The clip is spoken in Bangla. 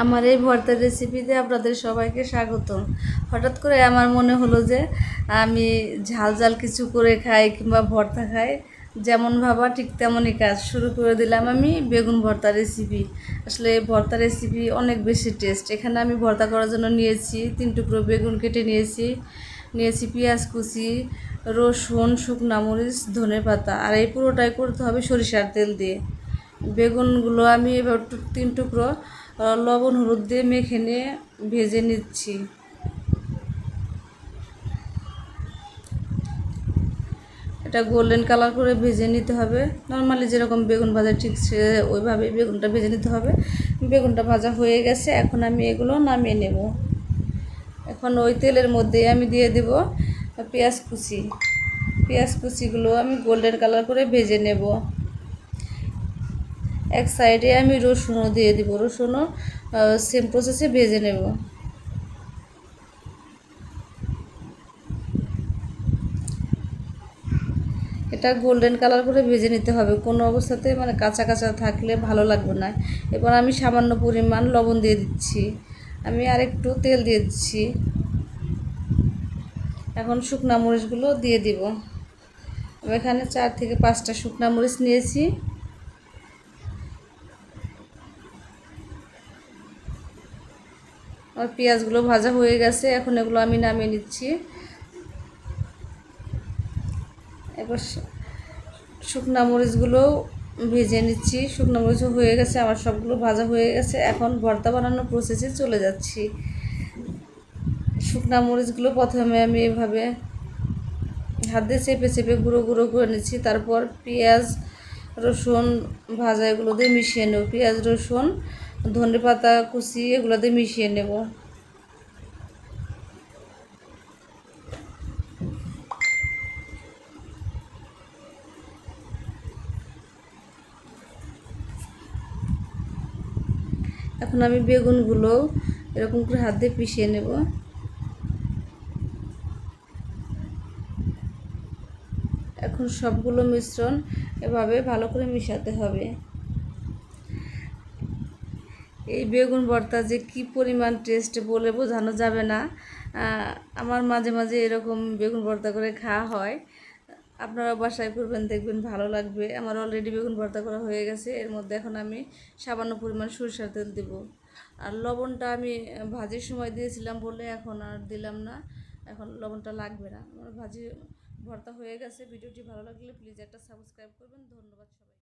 আমার এই ভর্তার রেসিপিতে আপনাদের সবাইকে স্বাগতম। হঠাৎ করে আমার মনে হলো যে আমি ঝাল ঝাল কিছু করে খাই কিংবা ভর্তা খাই, যেমন ভাবা ঠিক তেমনই কাজ শুরু করে দিলাম আমি বেগুন ভর্তা রেসিপি। আসলে এই ভর্তা রেসিপি অনেক বেশি টেস্ট। এখানে আমি ভর্তা করার জন্য নিয়েছি 3 টুকরো বেগুন কেটে নিয়েছি পেঁয়াজ কুচি, রসুন, শুকনা মরিচ, ধনেপাতা। আর এই পুরোটাই করতে হবে সরিষার তেল দিয়ে। বেগুনগুলো আমি এবার 3 টুকরো লবণ হলুদ দিয়ে মেখে নিয়ে ভেজে নিচ্ছি। এটা গোল্ডেন কালার করে ভেজে নিতে হবে। নর্মালি যেরকম বেগুন ভাজা ঠিক ওইভাবে বেগুনটা ভেজে নিতে হবে। বেগুনটা ভাজা হয়ে গেছে, এখন আমি এগুলো নামিয়ে নেব। এখন ওই তেলের মধ্যেই আমি দিয়ে দেব পেঁয়াজ কুচিগুলো আমি গোল্ডেন কালার করে ভেজে নেব। এক সাইডে আমি রসুনও দিয়ে দিব, রসুনও সেম প্রসেসে ভেজে নেব। এটা গোল্ডেন কালার করে ভেজে নিতে হবে, কোনো অবস্থাতে মানে কাঁচা কাঁচা থাকলে ভালো লাগবে না। এবার আমি সামান্য পরিমাণ লবণ দিয়ে দিচ্ছি, আমি আরেকটু তেল দিয়ে দিচ্ছি। এখন শুকনা মরিচগুলো দিয়ে দিব। আমি এখানে 4 থেকে 5টা শুকনা মরিচ নিয়েছি। আর পেঁয়াজগুলো ভাজা হয়ে গেছে, এখন এগুলো আমি নামিয়ে নিচ্ছি। এবার শুকনা মরিচগুলো ভেজে নিচ্ছি। শুকনো মরিচও হয়ে গেছে, আমার সবগুলো ভাজা হয়ে গেছে। এখন ভর্তা বানানোর প্রসেসে চলে যাচ্ছি। শুকনা মরিচগুলো প্রথমে আমি এভাবে হাত দিয়ে চেপে চেপে গুঁড়ো গুঁড়ো করে নিচ্ছি। তারপর পেঁয়াজ রসুন ভাজা এগুলো দিয়ে মিশিয়ে নেব। পেঁয়াজ রসুন ধনেপাতা কুচি এগুলো দিয়ে মিশিয়ে নেব। এখন আমি বেগুনগুলো এরকম করে হাত দিয়ে পিষিয়ে নেব। এখন সবগুলো মিশ্রণ এভাবে ভালো করে মিশাতে হবে। এই বেগুন ভর্তা যে কি পরিমাণ টেস্ট বলে বোঝানো যাবে না। আমার মাঝে মাঝে এরকম বেগুন ভর্তা করে খাওয়া হয়, আপনারা বাসায় করবেন, দেখবেন ভালো লাগবে। আমার অলরেডি বেগুন ভর্তা করা হয়ে গেছে। এর মধ্যে এখন আমি সামান্য পরিমাণ সরিষার তেল দেব। আর লবণটা আমি ভাজির সময় দিয়েছিলাম বলে এখন আর দিলাম না, এখন লবণটা লাগবে না। আমার ভর্তা হয়ে গেছে। ভিডিওটি ভালো লাগলে প্লিজ একটা সাবস্ক্রাইব করবেন। ধন্যবাদ সবাই।